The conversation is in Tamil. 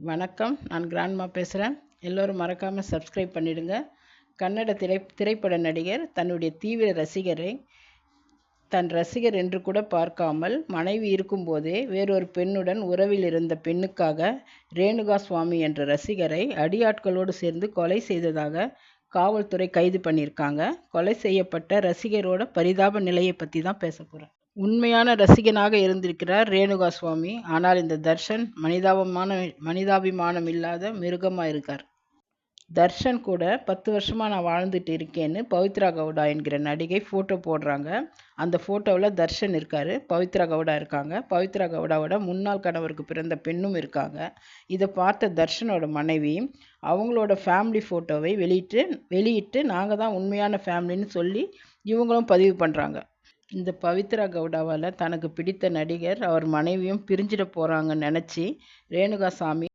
வணக்கம். நான் கிராண்ட்மா பேசுகிறேன். எல்லோரும் மறக்காமல் சப்ஸ்கிரைப் பண்ணிடுங்க. கன்னட திரைப்பட நடிகர் தன்னுடைய தீவிர ரசிகரை தன் ரசிகர் என்று கூட பார்க்காமல் மனைவி இருக்கும்போதே வேறொரு பெண்ணுடன் உறவில் இருந்த பெண்ணுக்காக ரேணுகா சுவாமி என்ற ரசிகரை அடியாட்களோடு சேர்ந்து கொலை செய்ததாக காவல்துறை கைது பண்ணியிருக்காங்க. கொலை செய்யப்பட்ட ரசிகரோட பரிதாப நிலையை பற்றி தான் பேச போகிறேன். உண்மையான ரசிகனாக இருந்திருக்கிறார் ரேணுகா சுவாமி. ஆனால் இந்த தர்ஷன் மனிதாபிமானம் இல்லாத மிருகமாக இருக்கார். தர்ஷன் கூட 10 வருஷமாக நான் வாழ்ந்துட்டு இருக்கேன்னு பவித்ரா கவுடா என்கிற நடிகை ஃபோட்டோ போடுறாங்க. அந்த ஃபோட்டோவில் தர்ஷன் இருக்கார், பவித்ரா கவுடா இருக்காங்க. பவித்ரா கவுடாவோட முன்னாள் கணவருக்கு பிறந்த பெண்ணும் இருக்காங்க. இதை பார்த்த தர்ஷனோட மனைவி அவங்களோட ஃபேமிலி ஃபோட்டோவை வெளியிட்டு நாங்கள் தான் உண்மையான ஃபேமிலின்னு சொல்லி இவங்களும் பதிவு பண்ணுறாங்க. இந்த பவித்ரா கவுடாவால் தனக்கு பிடித்த நடிகர் அவர் மனைவியும் பிரிஞ்சிட போகிறாங்கன்னு நினச்சி ரேணுகா சாமி